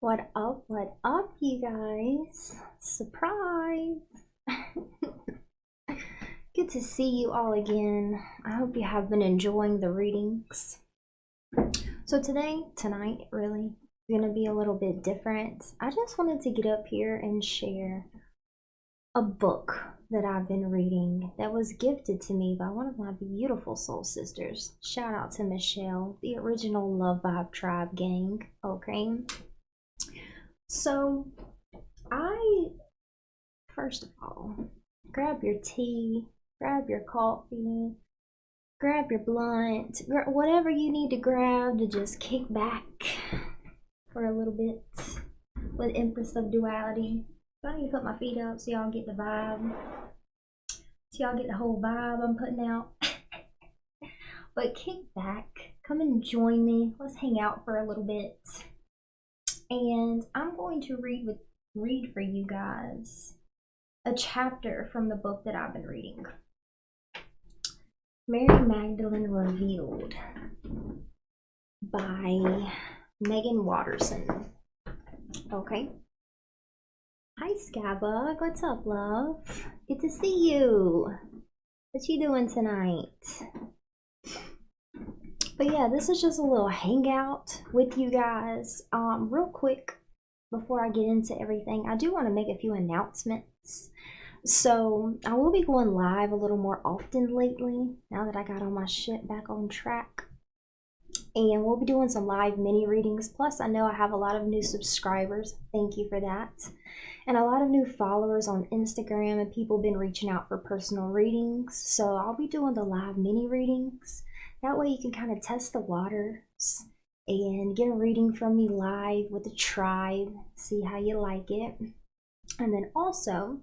What up, you guys? Surprise! Good to see you all again. I hope you have been enjoying the readings. So tonight, really, is gonna be a little bit different. I just wanted to get up here and share a book that I've been reading that was gifted to me by one of my beautiful soul sisters. Shout out to Michelle, the original Love Vibe Tribe gang. Okay. So, first of all, grab your tea, grab your coffee, grab your blunt, whatever you need to grab to just kick back for a little bit with Empress of Duality. So I need to put my feet up so y'all get the vibe. So y'all get the whole vibe I'm putting out. But kick back, come and join me. Let's hang out for a little bit. And I'm going to read for you guys a chapter from the book that I've been reading. Mary Magdalene Revealed by Megan Watterson. Okay. Hi Scabba, what's up, love? Good to see you. What you doing tonight? But yeah, this is just a little hangout with you guys. Real quick, before I get into everything, I do want to make a few announcements. So I will be going live a little more often lately, now that I got all my shit back on track. And we'll be doing some live mini readings. Plus, I know I have a lot of new subscribers. Thank you for that. And a lot of new followers on Instagram, and people been reaching out for personal readings. So I'll be doing the live mini readings. That way you can kind of test the waters and get a reading from me live with the tribe, see how you like it. And then also,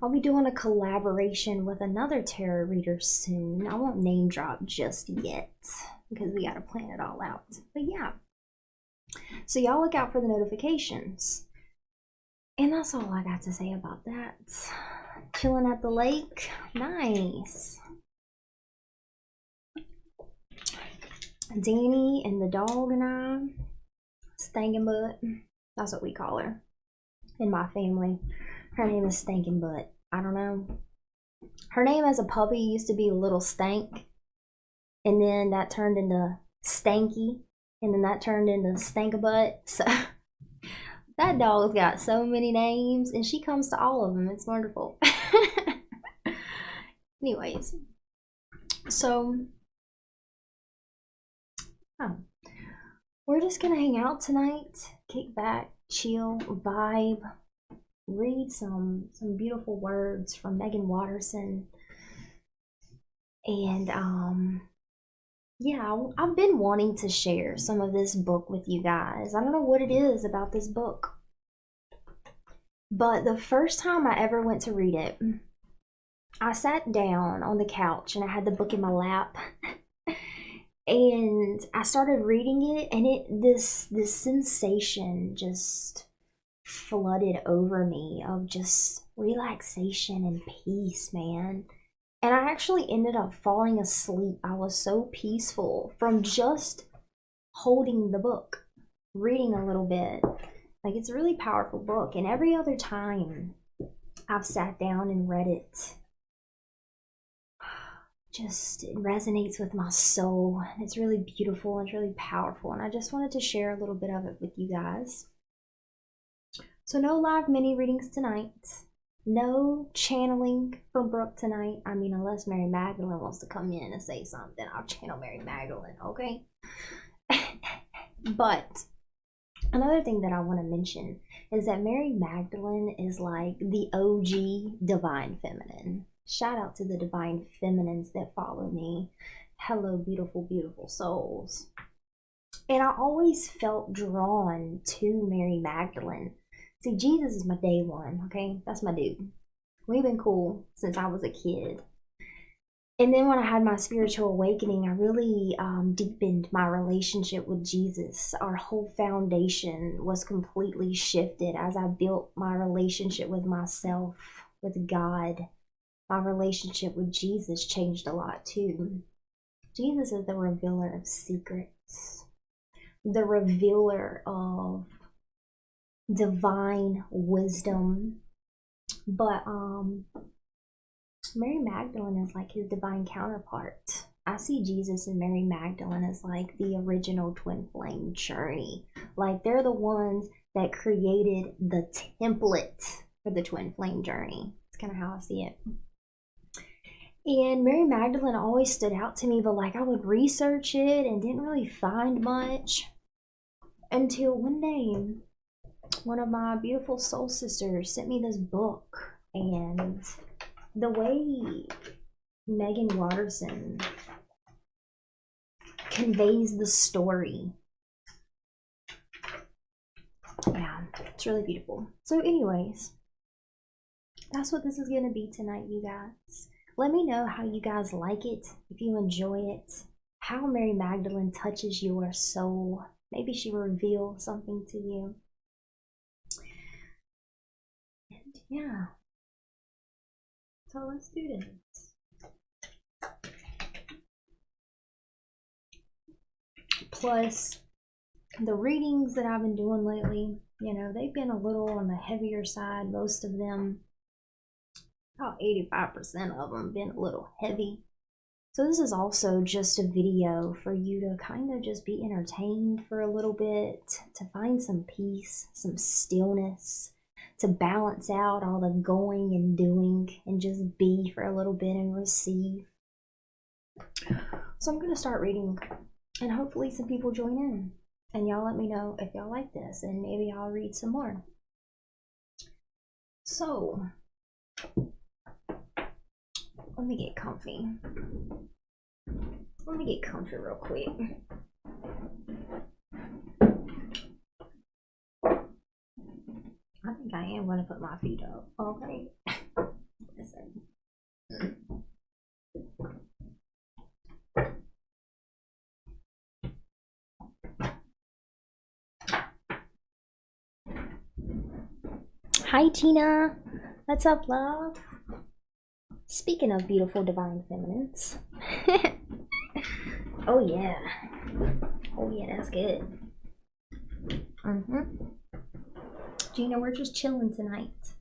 I'll be doing a collaboration with another tarot reader soon. I won't name drop just yet because we got to plan it all out. But yeah, so y'all look out for the notifications. And that's all I got to say about that. Chilling at the lake, nice. Danny and the dog and I, Stankin' Butt, that's what we call her in my family. Her name is Stankin' Butt. I don't know. Her name as a puppy used to be Little Stank, and then that turned into Stanky, and then that turned into Stank Butt. So that dog's got so many names, and she comes to all of them. It's wonderful. Anyways, so we're just gonna hang out tonight, kick back, chill, vibe, read some beautiful words from Megan Watterson. And yeah, I've been wanting to share some of this book with you guys. I don't know what it is about this book, but the first time I ever went to read it, I sat down on the couch and I had the book in my lap. And I started reading it, and this sensation just flooded over me of just relaxation and peace, man. And I actually ended up falling asleep. I was so peaceful from just holding the book, reading a little bit. Like, it's a really powerful book, and every other time I've sat down and read it, just it resonates with my soul. It's really beautiful and it's really powerful, and I just wanted to share a little bit of it with you guys. So no live mini readings tonight, no channeling from Brooke tonight. I mean, unless Mary Magdalene wants to come in and say something, I'll channel Mary Magdalene, okay? But another thing that I want to mention is that Mary Magdalene is like the OG Divine Feminine. Shout out to the divine feminines that follow me. Hello, beautiful, beautiful souls. And I always felt drawn to Mary Magdalene. See, Jesus is my day one, okay? That's my dude. We've been cool since I was a kid. And then when I had my spiritual awakening, I really deepened my relationship with Jesus. Our whole foundation was completely shifted as I built my relationship with myself, with God. My relationship with Jesus changed a lot too. Jesus is the revealer of secrets, the revealer of divine wisdom. But Mary Magdalene is like his divine counterpart. I see Jesus and Mary Magdalene as like the original twin flame journey. Like they're the ones that created the template for the twin flame journey. It's kind of how I see it. And Mary Magdalene always stood out to me, but like I would research it and didn't really find much until one day one of my beautiful soul sisters sent me this book, and the way Megan Watterson conveys the story, yeah, it's really beautiful. So anyways, that's what this is going to be tonight, you guys. Let me know how you guys like it, if you enjoy it, how Mary Magdalene touches your soul. Maybe she reveals something to you. And yeah, so let's do this. Plus, the readings that I've been doing lately, you know, they've been a little on the heavier side. Most of them, about 85% of them, been a little heavy. So this is also just a video for you to kind of just be entertained for a little bit, to find some peace, some stillness, to balance out all the going and doing and just be for a little bit and receive. So I'm going to start reading, and hopefully some people join in. And y'all let me know if y'all like this, and maybe I'll read some more. So, let me get comfy. Let me get comfy real quick. I think I am going to put my feet up. Okay. Listen. Hi, Tina. What's up, love? Speaking of beautiful divine feminines. Oh, yeah. Oh, yeah, that's good. Gina, we're just chilling tonight.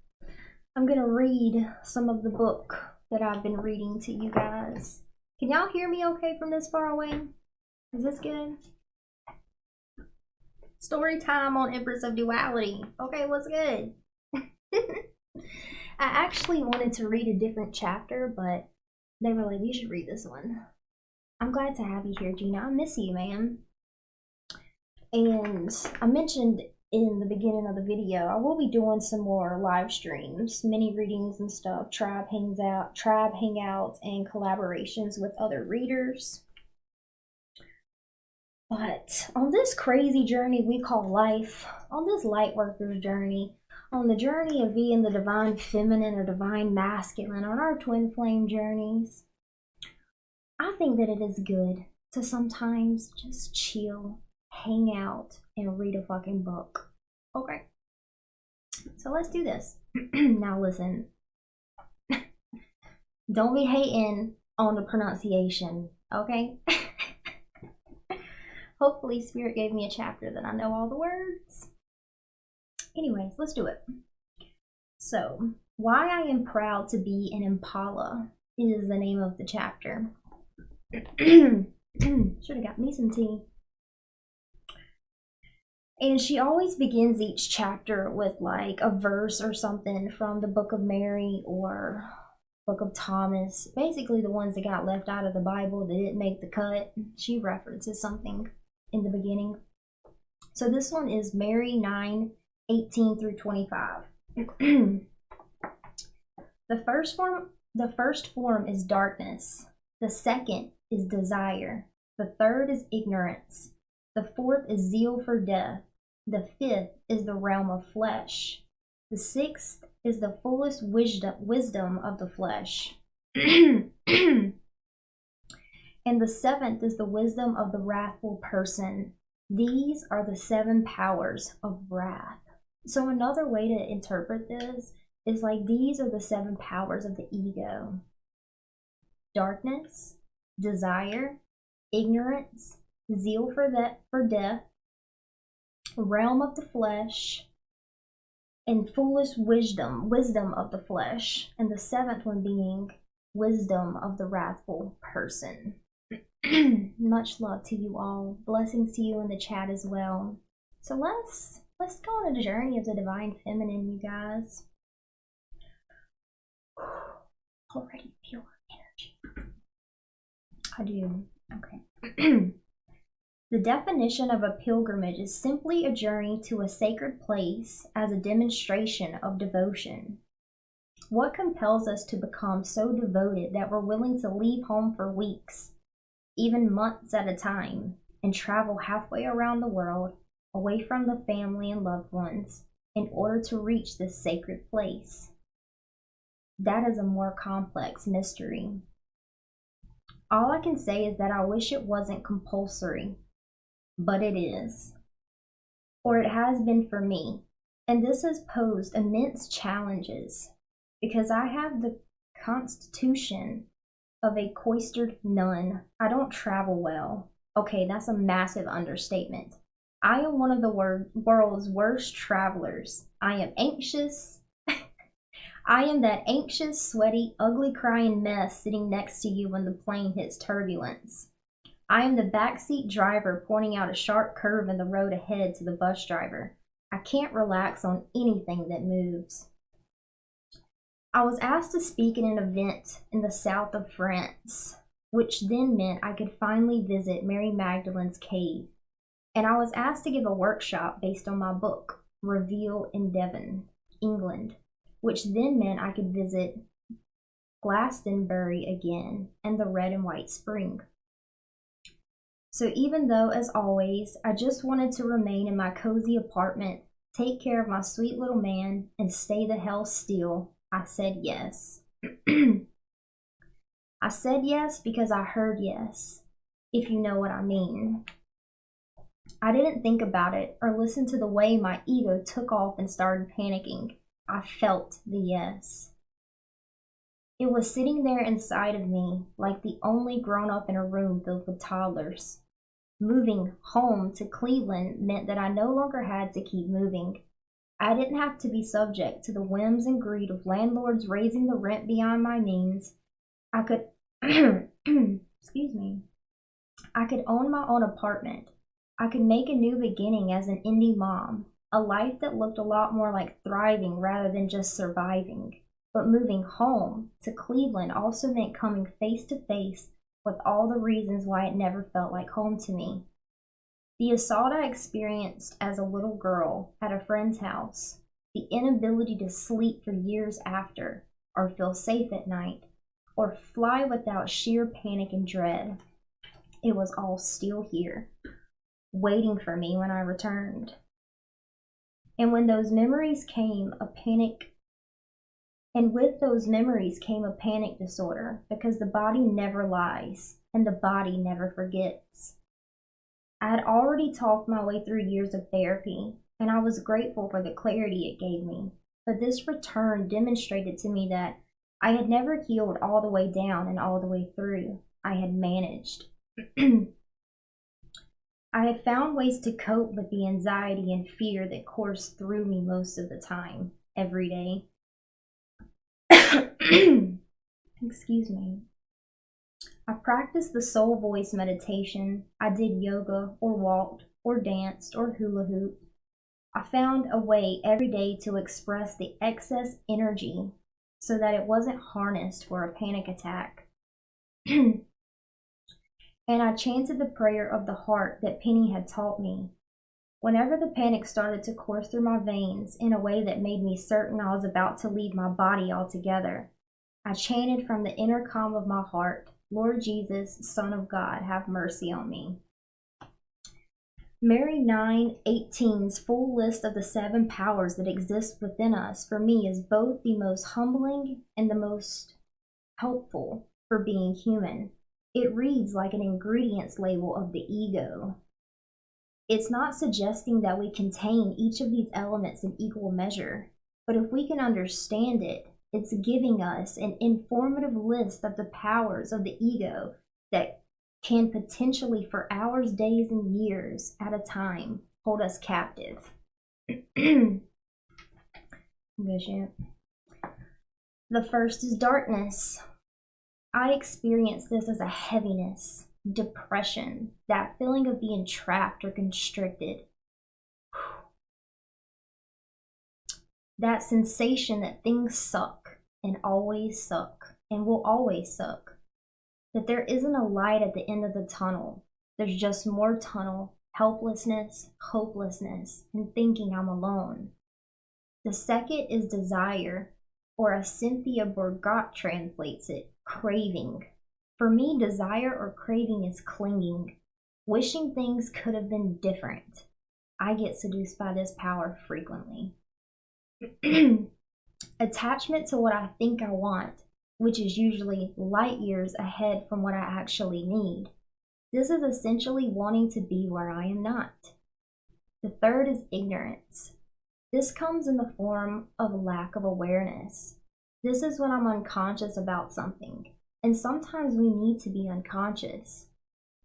I'm going to read some of the book that I've been reading to you guys. Can y'all hear me okay from this far away? Is this good? Story time on Empress of Duality. Okay, what's good? I actually wanted to read a different chapter, but they were like, you should read this one. I'm glad to have you here, Gina. I miss you, man. And I mentioned in the beginning of the video, I will be doing some more live streams, mini readings and stuff, tribe hangouts, and collaborations with other readers. But on this crazy journey we call life, on this light worker's journey, on the journey of being the divine feminine or divine masculine, on our twin flame journeys, I think that it is good to sometimes just chill, hang out, and read a fucking book. Okay. So let's do this. Now listen. Don't be hating on the pronunciation, okay? Hopefully Spirit gave me a chapter that I know all the words. Anyways, let's do it. So, Why I Am Proud to Be an Impala is the name of the chapter. Should have got me some tea. And she always begins each chapter with like a verse or something from the Book of Mary or Book of Thomas. Basically the ones that got left out of the Bible that didn't make the cut. She references something in the beginning. So this one is Mary 9:18 through 25. The first form is darkness. The second is desire. The third is ignorance. The fourth is zeal for death. The fifth is the realm of flesh. The sixth is the fullest wisdom of the flesh. And the seventh is the wisdom of the wrathful person. These are the 7 powers of wrath. So another way to interpret this is like these are the 7 powers of the ego. Darkness, desire, ignorance, zeal for death, realm of the flesh, and foolish wisdom of the flesh, and the seventh one being wisdom of the wrathful person. Much love to you all. Blessings to you in the chat as well. So let's go on a journey of the divine feminine, you guys. Already pure energy. I do. Okay. The definition of a pilgrimage is simply a journey to a sacred place as a demonstration of devotion. What compels us to become so devoted that we're willing to leave home for weeks, even months at a time, and travel halfway around the world, away from the family and loved ones, in order to reach this sacred place? That is a more complex mystery. All I can say is that I wish it wasn't compulsory, but it is, or it has been for me, and this has posed immense challenges because I have the constitution of a cloistered nun. I don't travel well. Okay, that's a massive understatement. I am one of the world's worst travelers. I am anxious. I am that anxious, sweaty, ugly crying mess sitting next to you when the plane hits turbulence. I am the backseat driver pointing out a sharp curve in the road ahead to the bus driver. I can't relax on anything that moves. I was asked to speak at an event in the south of France, which then meant I could finally visit Mary Magdalene's cave. And I was asked to give a workshop based on my book, Revealed in Devon, England, which then meant I could visit Glastonbury again and the Red and White Spring. So even though, as always, I just wanted to remain in my cozy apartment, take care of my sweet little man, and stay the hell still, I said yes. I said yes because I heard yes, if you know what I mean. I didn't think about it or listen to the way my ego took off and started panicking. I felt the yes. It was sitting there inside of me like the only grown-up in a room filled with toddlers. Moving home to Cleveland meant that I no longer had to keep moving. I didn't have to be subject to the whims and greed of landlords raising the rent beyond my means. I could, excuse me, I could own my own apartment. I could make a new beginning as an indie mom, a life that looked a lot more like thriving rather than just surviving. But moving home to Cleveland also meant coming face to face with all the reasons why it never felt like home to me. The assault I experienced as a little girl at a friend's house, the inability to sleep for years after, or feel safe at night, or fly without sheer panic and dread. It was all still here, waiting for me when I returned. And when those memories came, with those memories came a panic disorder, because the body never lies, and the body never forgets. I had already talked my way through years of therapy, and I was grateful for the clarity it gave me. But this return demonstrated to me that I had never healed all the way down and all the way through. I had managed. I had found ways to cope with the anxiety and fear that coursed through me most of the time, every day. Excuse me. I practiced the soul voice meditation. I did yoga or walked or danced or hula hooped. I found a way every day to express the excess energy so that it wasn't harnessed for a panic attack. And I chanted the prayer of the heart that Penny had taught me. Whenever the panic started to course through my veins in a way that made me certain I was about to leave my body altogether, I chanted from the inner calm of my heart, Lord Jesus, Son of God, have mercy on me. Mary 9:18's full list of the 7 powers that exist within us for me is both the most humbling and the most helpful for being human. It reads like an ingredients label of the ego. It's not suggesting that we contain each of these elements in equal measure, but if we can understand it, it's giving us an informative list of the powers of the ego that can potentially, for hours, days, and years at a time, hold us captive. Bishop. The first is darkness. I experience this as a heaviness, depression, that feeling of being trapped or constricted. That sensation that things suck and always suck and will always suck. That there isn't a light at the end of the tunnel. There's just more tunnel, helplessness, hopelessness, and thinking I'm alone. The second is desire, or as Cynthia Borgat translates it, craving. For me, desire or craving is clinging, wishing things could have been different. I get seduced by this power frequently. Attachment to what I think I want, which is usually light years ahead from what I actually need. This is essentially wanting to be where I am not. The third is ignorance. This comes in the form of lack of awareness. This is when I'm unconscious about something, and sometimes we need to be unconscious.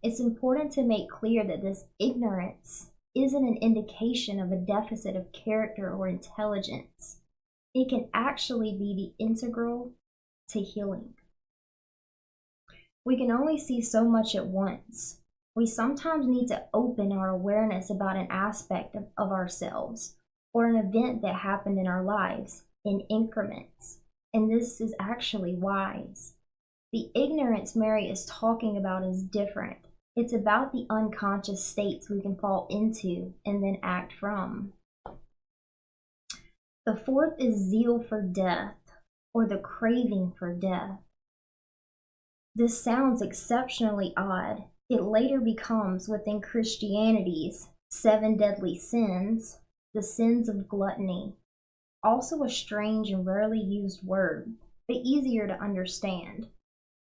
It's important to make clear that this ignorance isn't an indication of a deficit of character or intelligence. It can actually be the integral to healing. We can only see so much at once. We sometimes need to open our awareness about an aspect of ourselves or an event that happened in our lives in increments, and this is actually wise. The ignorance Mary is talking about is different. It's about the unconscious states we can fall into and then act from. The fourth is zeal for death, or the craving for death. This sounds exceptionally odd. It later becomes, within Christianity's 7 deadly sins, the sins of gluttony. Also a strange and rarely used word, but easier to understand.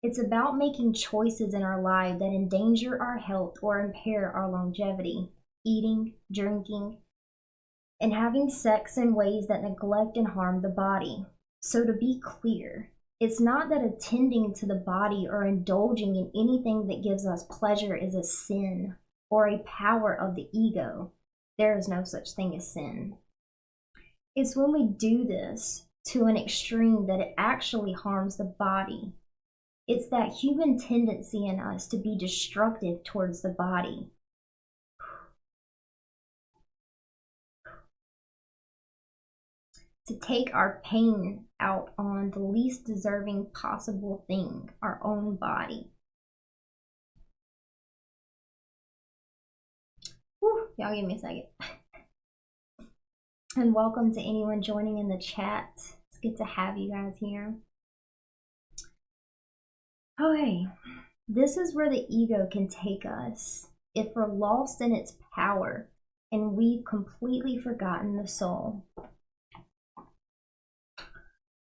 It's about making choices in our life that endanger our health or impair our longevity, eating, drinking, and having sex in ways that neglect and harm the body. So to be clear, it's not that attending to the body or indulging in anything that gives us pleasure is a sin or a power of the ego. There is no such thing as sin. It's when we do this to an extreme that it actually harms the body. It's that human tendency in us to be destructive towards the body. To take our pain out on the least deserving possible thing, our own body. Whew, y'all give me a second. And welcome to anyone joining in the chat. It's good to have you guys here. Okay, this is where the ego can take us if we're lost in its power and we've completely forgotten the soul.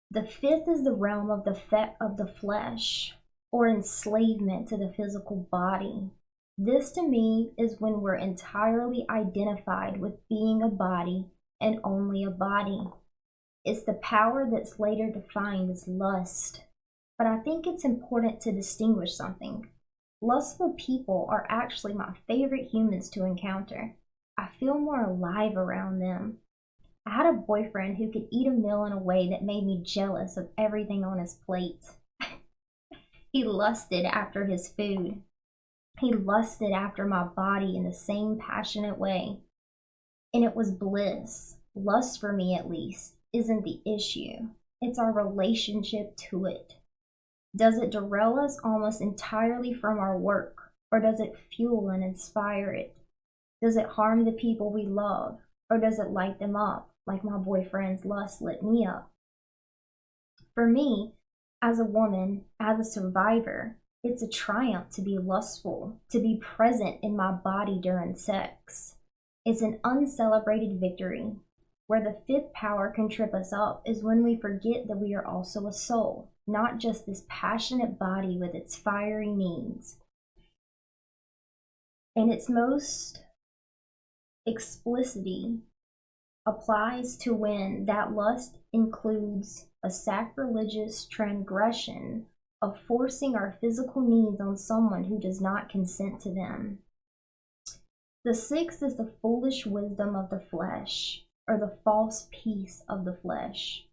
The fifth is the realm of the flesh, or enslavement to the physical body. This to me is when we're entirely identified with being a body and only a body. It's the power that's later defined as lust. But I think it's important to distinguish something. Lustful people are actually my favorite humans to encounter. I feel more alive around them. I had a boyfriend who could eat a meal in a way that made me jealous of everything on his plate. He lusted after his food. He lusted after my body in the same passionate way. And it was bliss. Lust, for me at least, isn't the issue. It's our relationship to it. Does it derail us almost entirely from our work, or does it fuel and inspire it? Does it harm the people we love, or does it light them up, like my boyfriend's lust lit me up? For me, as a woman, as a survivor, it's a triumph to be lustful, to be present in my body during sex. It's an uncelebrated victory. Where the fifth power can trip us up is when we forget that we are also a soul, not just this passionate body with its fiery needs. And its most explicitity applies to when that lust includes a sacrilegious transgression of forcing our physical needs on someone who does not consent to them. The sixth is the foolish wisdom of the flesh. or the false peace of the flesh.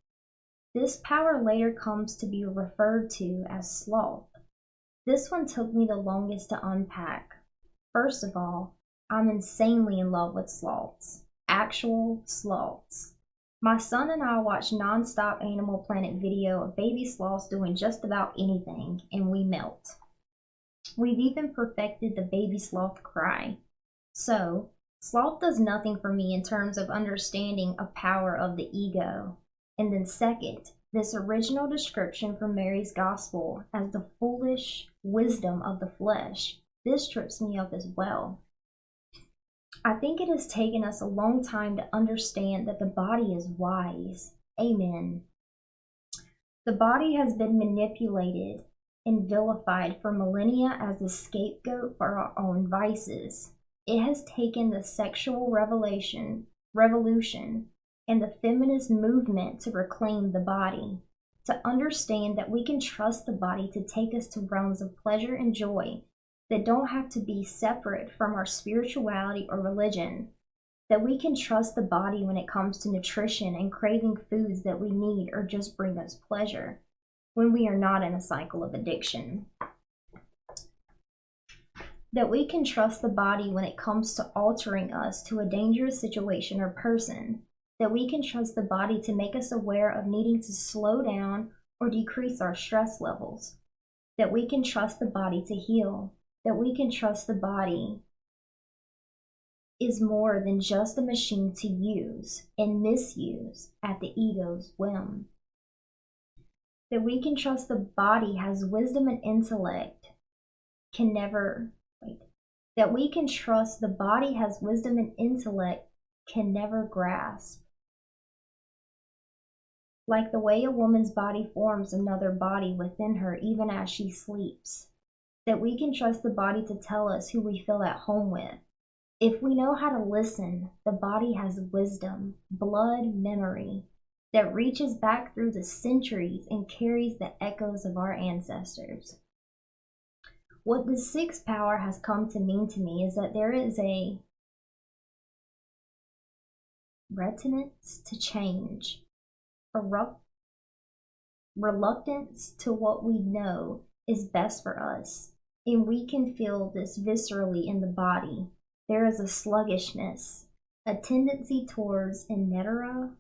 This power later comes to be referred to as sloth. This one took me the longest to unpack. First of all, I'm insanely in love with sloths. Actual sloths. My son and I watch non-stop Animal Planet video of baby sloths doing just about anything, and we melt. We've even perfected the baby sloth cry. So, sloth does nothing for me in terms of understanding a power of the ego. And then second, this original description from Mary's gospel as the foolish wisdom of the flesh, this trips me up as well. I think it has taken us a long time to understand that the body is wise. Amen. The body has been manipulated and vilified for millennia as a scapegoat for our own vices. It has taken the sexual revolution and the feminist movement to reclaim the body, to understand that we can trust the body to take us to realms of pleasure and joy that don't have to be separate from our spirituality or religion, that we can trust the body when it comes to nutrition and craving foods that we need or just bring us pleasure when we are not in a cycle of addiction. That we can trust the body when it comes to altering us to a dangerous situation or person, that we can trust the body to make us aware of needing to slow down or decrease our stress levels, that we can trust the body to heal, that we can trust the body is more than just a machine to use and misuse at the ego's whim. That we can trust the body has wisdom and intellect that we can trust the body has wisdom and intellect can never grasp. Like the way a woman's body forms another body within her even as she sleeps. That we can trust the body to tell us who we feel at home with. If we know how to listen, the body has wisdom, blood memory, that reaches back through the centuries and carries the echoes of our ancestors. What the sixth power has come to mean to me is that there is a reticence to change, a reluctance to what we know is best for us, and we can feel this viscerally in the body. There is a sluggishness, a tendency towards inertia.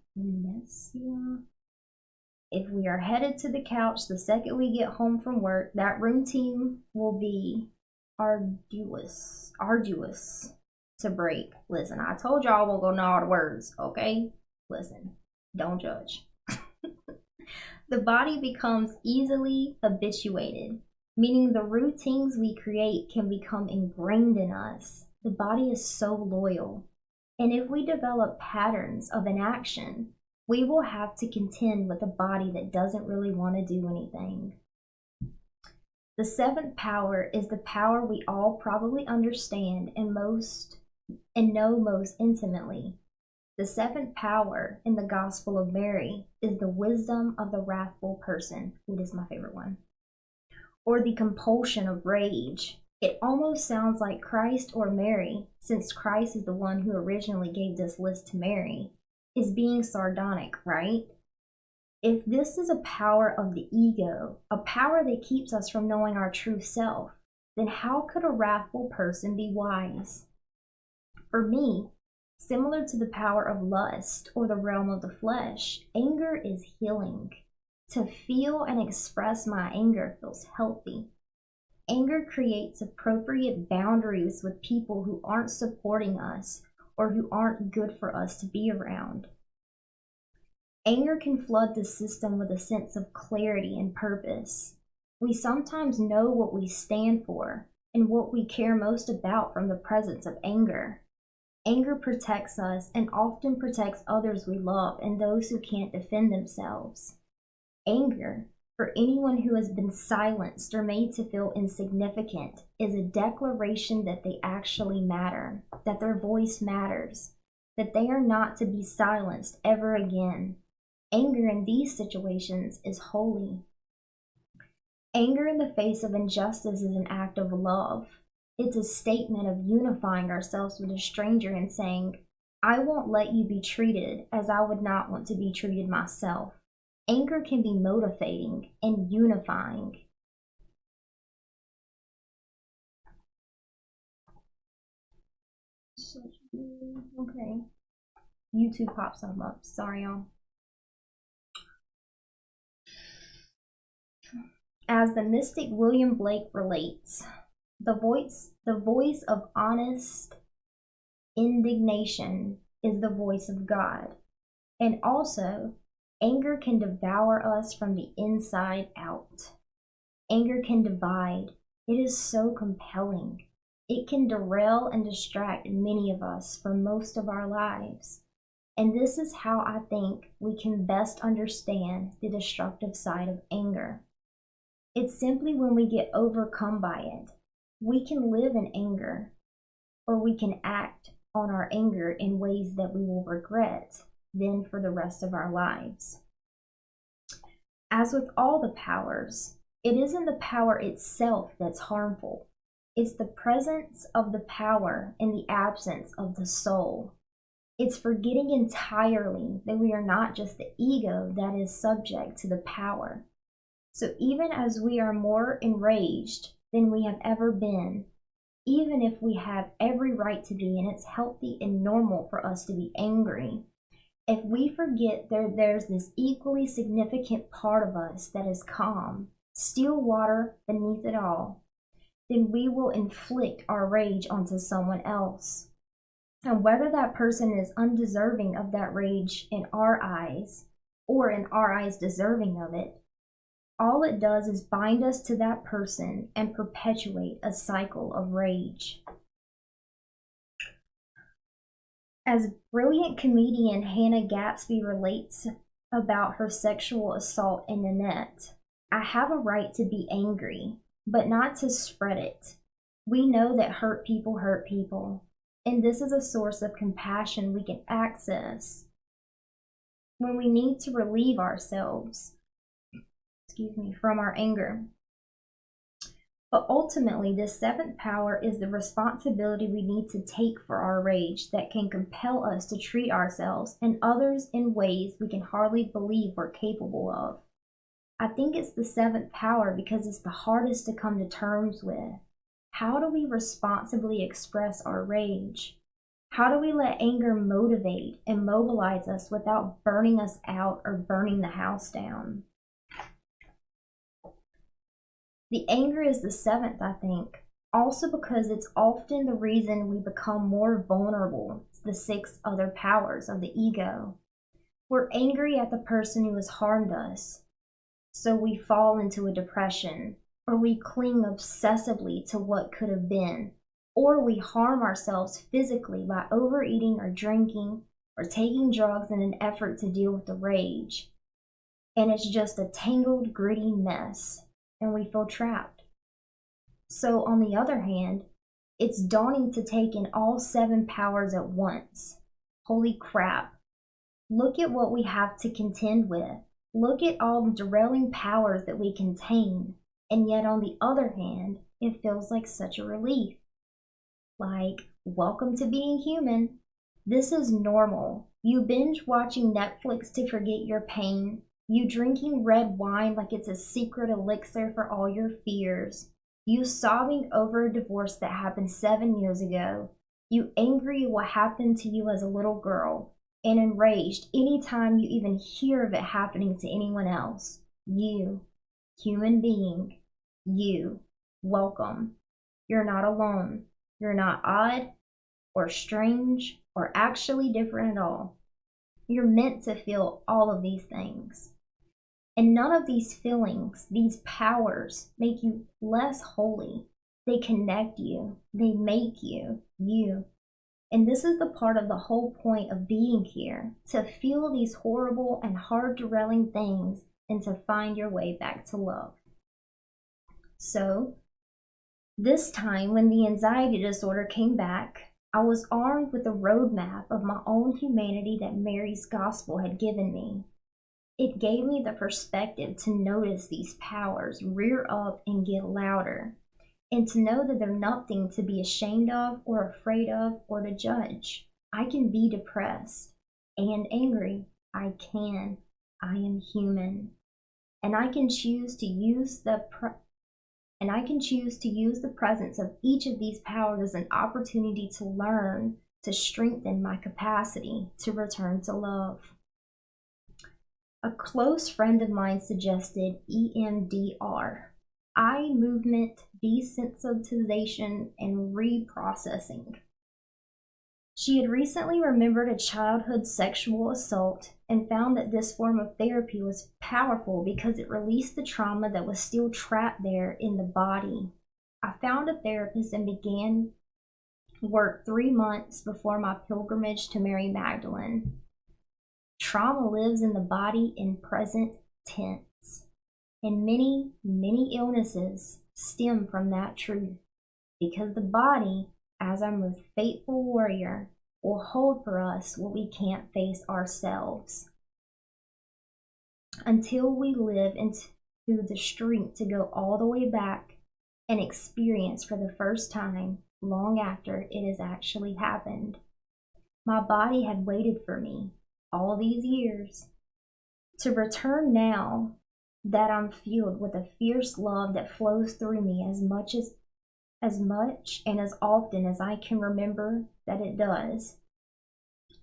If we are headed to the couch the second we get home from work, that routine will be arduous to break. Listen, I told y'all I won't go know all the words, okay? Listen, don't judge. The body becomes easily habituated, meaning the routines we create can become ingrained in us. The body is so loyal, and if we develop patterns of inaction, we will have to contend with a body that doesn't really want to do anything. The seventh power is the power we all probably understand and know most intimately. The seventh power in the Gospel of Mary is the wisdom of the wrathful person. It is my favorite one. Or the compulsion of rage. It almost sounds like Christ or Mary, since Christ is the one who originally gave this list to Mary, is being sardonic, right? If this is a power of the ego, a power that keeps us from knowing our true self, then how could a wrathful person be wise? For me, similar to the power of lust or the realm of the flesh, anger is healing. To feel and express my anger feels healthy. Anger creates appropriate boundaries with people who aren't supporting us or who aren't good for us to be around. Anger can flood the system with a sense of clarity and purpose. We sometimes know what we stand for and what we care most about from the presence of anger. Anger protects us and often protects others we love and those who can't defend themselves. Anger, for anyone who has been silenced or made to feel insignificant, is a declaration that they actually matter, that their voice matters, that they are not to be silenced ever again. Anger in these situations is holy. Anger in the face of injustice is an act of love. It's a statement of unifying ourselves with a stranger and saying, I won't let you be treated as I would not want to be treated myself. Anger can be motivating and unifying. Okay. YouTube pops up. Sorry, y'all. As the mystic William Blake relates, the voice of honest indignation is the voice of God. And also, anger can devour us from the inside out. Anger can divide. It is so compelling. It can derail and distract many of us for most of our lives. And this is how I think we can best understand the destructive side of anger. It's simply when we get overcome by it. We can live in anger, or we can act on our anger in ways that we will regret then for the rest of our lives. As with all the powers, it isn't the power itself that's harmful. It's the presence of the power in the absence of the soul. It's forgetting entirely that we are not just the ego that is subject to the power. So even as we are more enraged than we have ever been, even if we have every right to be, and it's healthy and normal for us to be angry, if we forget there's this equally significant part of us that is calm, still water beneath it all, then we will inflict our rage onto someone else. And whether that person is undeserving of that rage in our eyes, or in our eyes deserving of it, all it does is bind us to that person and perpetuate a cycle of rage. As brilliant comedian Hannah Gatsby relates about her sexual assault in Nanette, I have a right to be angry, but not to spread it. We know that hurt people, and this is a source of compassion we can access when we need to relieve ourselves, from our anger. But ultimately, this seventh power is the responsibility we need to take for our rage that can compel us to treat ourselves and others in ways we can hardly believe we're capable of. I think it's the seventh power because it's the hardest to come to terms with. How do we responsibly express our rage? How do we let anger motivate and mobilize us without burning us out or burning the house down? The anger is the seventh, I think, also because it's often the reason we become more vulnerable to the six other powers of the ego. We're angry at the person who has harmed us, so we fall into a depression, or we cling obsessively to what could have been, or we harm ourselves physically by overeating or drinking or taking drugs in an effort to deal with the rage. And it's just a tangled, gritty mess, and we feel trapped. So on the other hand, it's daunting to take in all seven powers at once. Holy crap. Look at what we have to contend with. Look at all the derailing powers that we contain. And yet on the other hand, it feels like such a relief. Like, welcome to being human. This is normal. You binge watching Netflix to forget your pain. You drinking red wine like it's a secret elixir for all your fears. You sobbing over a divorce that happened 7 years ago. You angry at what happened to you as a little girl, and enraged anytime you even hear of it happening to anyone else. You, human being, you, welcome. You're not alone. You're not odd or strange or actually different at all. You're meant to feel all of these things. And none of these feelings, these powers, make you less holy. They connect you. They make you, you. And this is the part of the whole point of being here, to feel these horrible and heart-derailing things and to find your way back to love. So, this time when the anxiety disorder came back, I was armed with a roadmap of my own humanity that Mary's gospel had given me. It gave me the perspective to notice these powers rear up and get louder, and to know that they're nothing to be ashamed of or afraid of or to judge. I can be depressed and angry. I can. I am human. And I can choose to use the presence of each of these powers as an opportunity to learn, to strengthen my capacity to return to love. A close friend of mine suggested EMDR, eye movement desensitization and reprocessing. She had recently remembered a childhood sexual assault and found that this form of therapy was powerful because it released the trauma that was still trapped there in the body. I found a therapist and began work 3 months before my pilgrimage to Mary Magdalene. Trauma lives in the body in present tense, and many, many illnesses stem from that truth, because the body, as our most faithful warrior, will hold for us what we can't face ourselves. Until we live into the strength to go all the way back and experience for the first time, long after it has actually happened. My body had waited for me all these years to return now that I'm filled with a fierce love that flows through me as much and as often as I can remember that it does.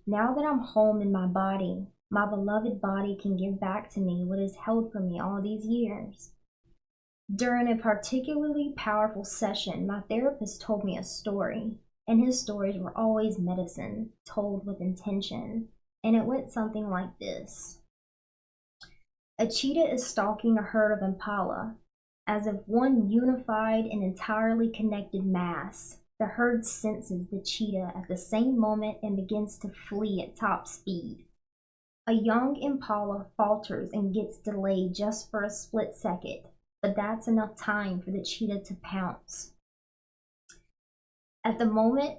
Now that I'm home in my body, my beloved body can give back to me what is held from me all these years. During a particularly powerful session, my therapist told me a story, and his stories were always medicine, told with intention, and it went something like this. A cheetah is stalking a herd of impala. As if one unified and entirely connected mass, the herd senses the cheetah at the same moment and begins to flee at top speed. A young impala falters and gets delayed just for a split second, but that's enough time for the cheetah to pounce. At the moment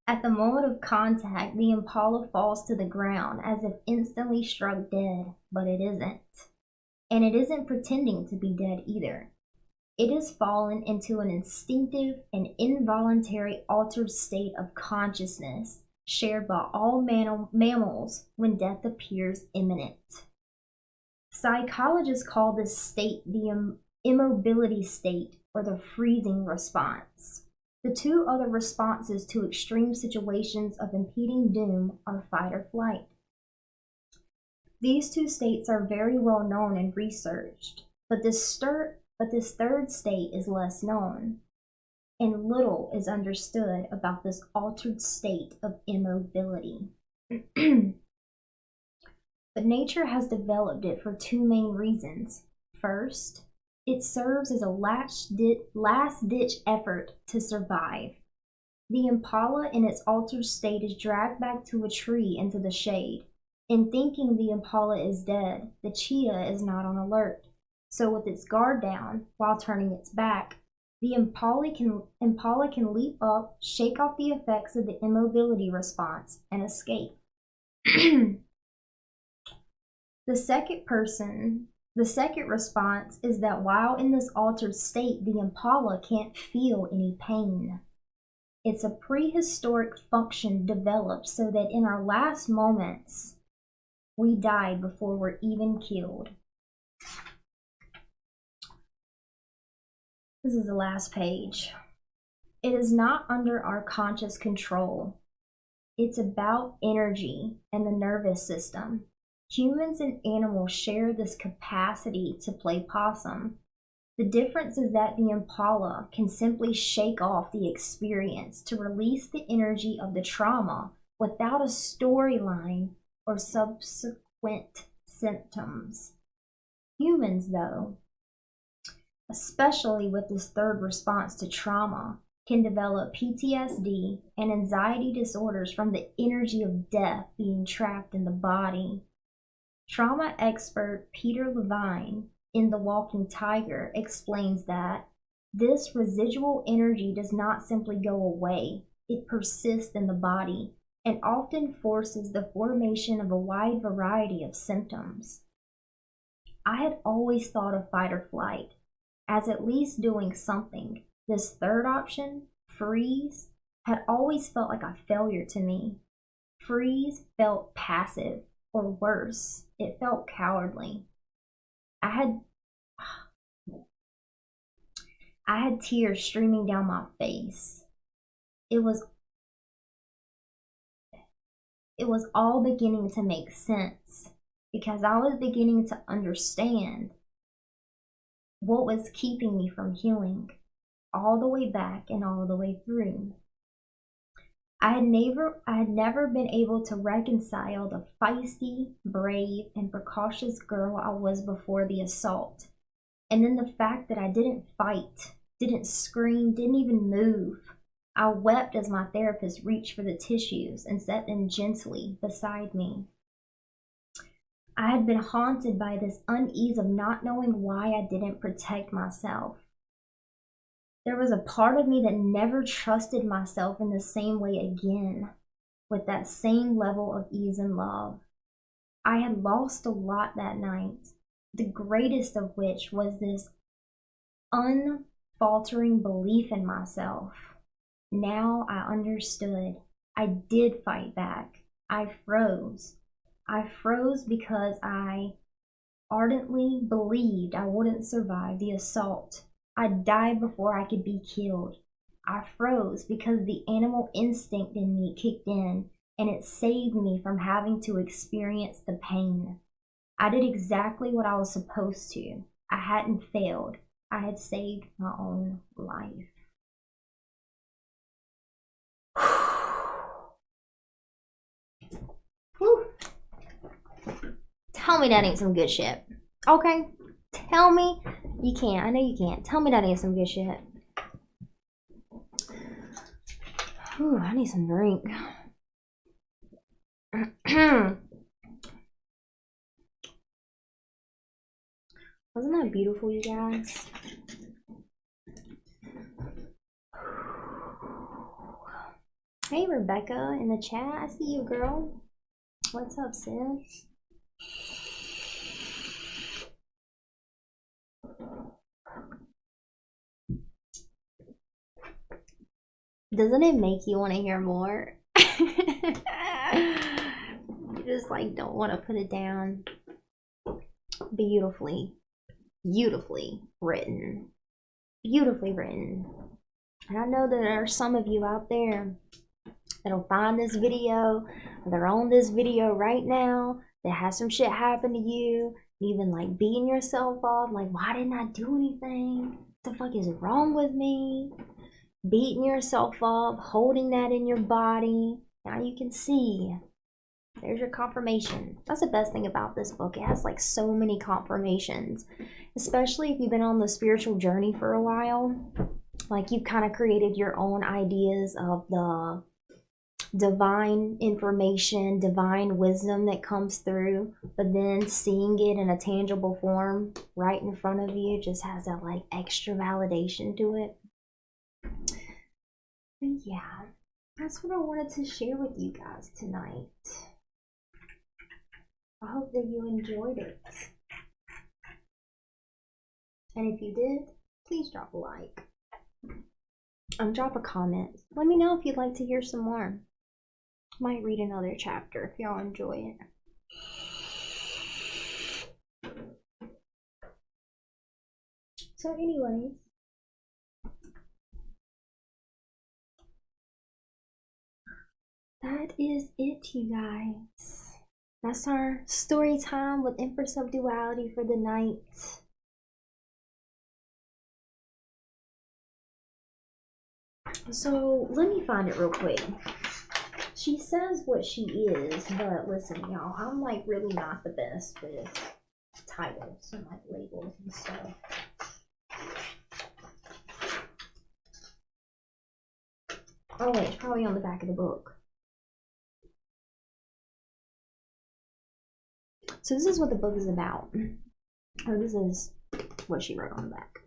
of contact, the impala falls to the ground as if instantly struck dead, but it isn't. And it isn't pretending to be dead either. It has fallen into an instinctive and involuntary altered state of consciousness shared by all mammals when death appears imminent. Psychologists call this state the immobility state or the freezing response. The two other responses to extreme situations of impending doom are fight or flight. These two states are very well known and researched, but this third state is less known, and little is understood about this altered state of immobility. But nature has developed it for two main reasons. First, it serves as a last-ditch effort to survive. The impala in its altered state is dragged back to a tree into the shade. In thinking the impala is dead, the cheetah is not on alert. So with its guard down, while turning its back, the impala can leap up, shake off the effects of the immobility response, and escape. The second response is that while in this altered state, the impala can't feel any pain. It's a prehistoric function developed so that in our last moments, we die before we're even killed. This is the last page. It is not under our conscious control. It's about energy and the nervous system. Humans and animals share this capacity to play possum. The difference is that the impala can simply shake off the experience to release the energy of the trauma without a storyline or subsequent symptoms. Humans, though, especially with this third response to trauma, can develop PTSD and anxiety disorders from the energy of death being trapped in the body. Trauma expert Peter Levine in The Walking Tiger explains that this residual energy does not simply go away, it persists in the body and often forces the formation of a wide variety of symptoms. I had always thought of fight or flight as at least doing something. This third option, freeze, had always felt like a failure to me. Freeze felt passive, or worse, it felt cowardly. I had tears streaming down my face. It was all beginning to make sense because I was beginning to understand what was keeping me from healing all the way back and all the way through. I had never been able to reconcile the feisty, brave, and precautious girl I was before the assault. And then the fact that I didn't fight, didn't scream, didn't even move. I wept as my therapist reached for the tissues and set them gently beside me. I had been haunted by this unease of not knowing why I didn't protect myself. There was a part of me that never trusted myself in the same way again, with that same level of ease and love. I had lost a lot that night, the greatest of which was this unfaltering belief in myself. Now I understood. I did fight back. I froze. I froze because I ardently believed I wouldn't survive the assault. I'd die before I could be killed. I froze because the animal instinct in me kicked in, and it saved me from having to experience the pain. I did exactly what I was supposed to. I hadn't failed. I had saved my own life. Whew. Tell me that ain't some good shit. Okay? Tell me you can't. I know you can't. Tell me that ain't some good shit. Ooh, I need some drink. Wasn't that beautiful, you guys? Hey, Rebecca in the chat. I see you, girl. What's up, sis? Doesn't it make you want to hear more? You just like don't want to put it down. Beautifully written. Beautifully written. And I know that there are some of you out there that'll find this video, or they're on this video right now, that has some shit happen to you, even like beating yourself up, like, why didn't I do anything? What the fuck is wrong with me? Beating yourself up, holding that in your body. Now you can see. There's your confirmation. That's the best thing about this book. It has like so many confirmations, especially if you've been on the spiritual journey for a while. Like you've kind of created your own ideas of the divine information, divine wisdom that comes through, but then seeing it in a tangible form right in front of you just has that like extra validation to it. And yeah, that's what I wanted to share with you guys tonight. I hope that you enjoyed it. And if you did, please drop a like. Drop a comment. Let me know if you'd like to hear some more. Might read another chapter if y'all enjoy it. So anyways, that is it, you guys. That's our story time with Empress of Duality for the night. So let me find it real quick. She says what she is, but listen, y'all, I'm like really not the best with titles and like labels and stuff. Oh wait, it's probably on the back of the book. So this is what the book is about. Or this is what she wrote on the back.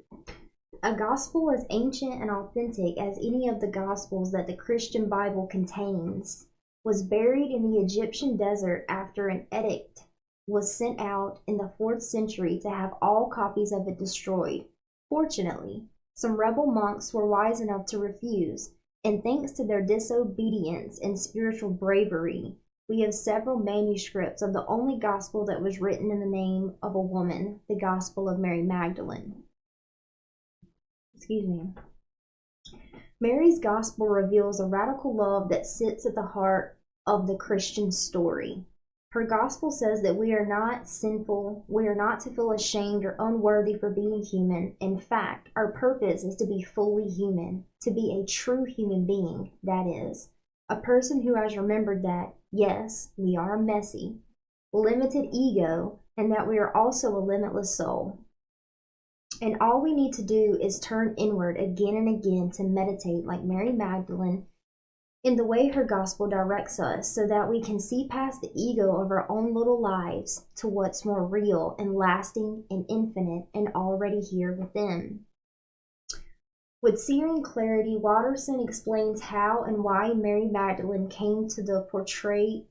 A gospel as ancient and authentic as any of the gospels that the Christian Bible contains was buried in the Egyptian desert after an edict was sent out in the 4th century to have all copies of it destroyed. Fortunately, some rebel monks were wise enough to refuse, And thanks to their disobedience and spiritual bravery, we have several manuscripts of the only gospel that was written in the name of a woman, the Gospel of Mary Magdalene. Excuse me. Mary's gospel reveals a radical love that sits at the heart of the Christian story. Her gospel says that we are not sinful, we are not to feel ashamed or unworthy for being human. In fact, our purpose is to be fully human, to be a true human being, that is, a person who has remembered that, yes, we are messy, limited ego, and that we are also a limitless soul. And all we need to do is turn inward again and again to meditate like Mary Magdalene in the way her gospel directs us, so that we can see past the ego of our own little lives to what's more real and lasting and infinite and already here within. With searing clarity, Watterson explains how and why Mary Magdalene came to be portrayed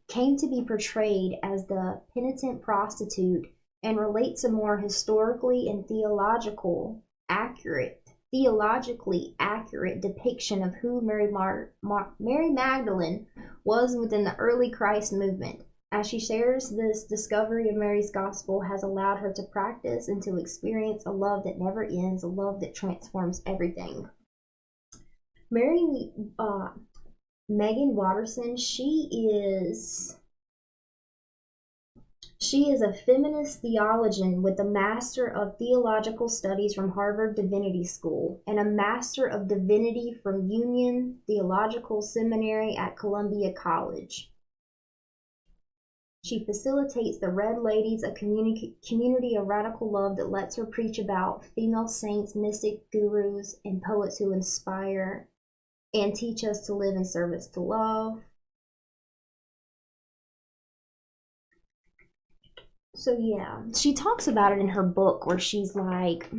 as the penitent prostitute, and relates a more historically and theologically accurate depiction of who Mary Magdalene was within the early Christ movement. As she shares, this discovery of Mary's gospel has allowed her to practice and to experience a love that never ends, a love that transforms everything. Megan Watterson, she is a feminist theologian with a Master of Theological Studies from Harvard Divinity School and a Master of Divinity from Union Theological Seminary at Columbia College. She facilitates the Red Ladies, a community of radical love that lets her preach about female saints, mystic gurus, and poets who inspire and teach us to live in service to love. So yeah, she talks about it in her book where she's like,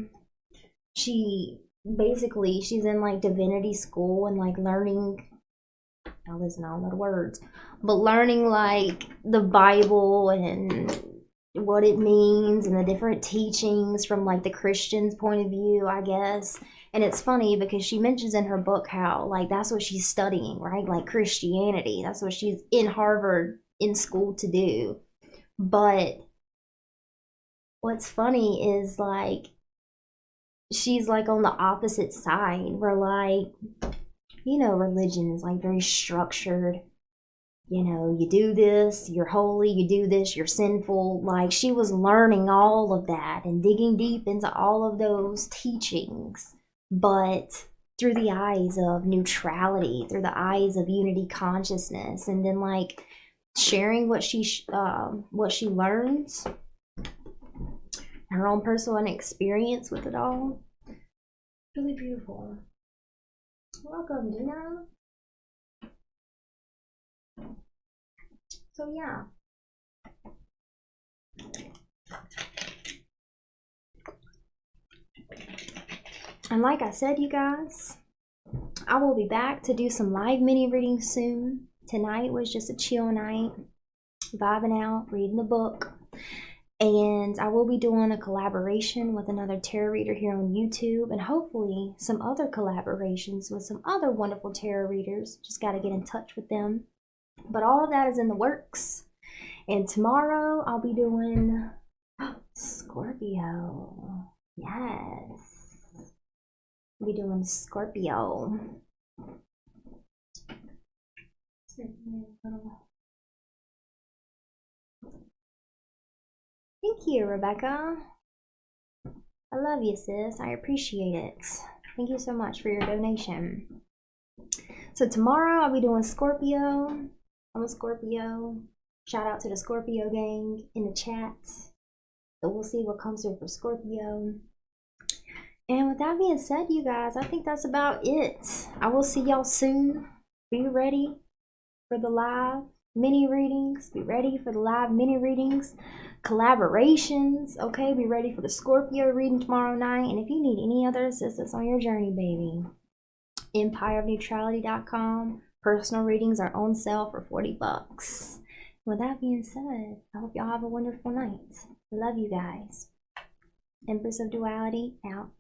she's in like divinity school and like learning, now listen, I don't know the words, but learning like the Bible and what it means and the different teachings from like the Christian's point of view, I guess. And it's funny because she mentions in her book how like that's what she's studying, right? Like Christianity, that's what she's in Harvard in school to do. But what's funny is like she's like on the opposite side where like, you know, religion is like very structured. You know, you do this, you're holy, you do this, you're sinful. Like she was learning all of that and digging deep into all of those teachings, but through the eyes of neutrality, through the eyes of unity consciousness, and then like sharing what she learns, her own personal experience with it all. Really beautiful. Welcome, Dina. So yeah. And like I said, you guys, I will be back to do some live mini readings soon. Tonight was just a chill night, vibing out, reading the book. And I will be doing a collaboration with another tarot reader here on YouTube, and hopefully some other collaborations with some other wonderful tarot readers. Just got to get in touch with them. But all of that is in the works. And tomorrow I'll be doing Scorpio. Yes. I'll be doing Scorpio. Thank you, Rebecca. I love you, sis. I appreciate it. Thank you so much for your donation. So tomorrow I'll be doing Scorpio. I'm a Scorpio. Shout out to the Scorpio gang in the chat. So we'll see what comes through for Scorpio. And with that being said, you guys, I think that's about it. I will see y'all soon. Be ready for the live mini readings. Be ready for the live mini readings. Collaborations. Okay, be ready for the Scorpio reading tomorrow night. And if you need any other assistance on your journey, baby, empireofneutrality.com. Personal readings are on sale for $40. With that being said, I hope y'all have a wonderful night. Love you guys. Empress of Duality out.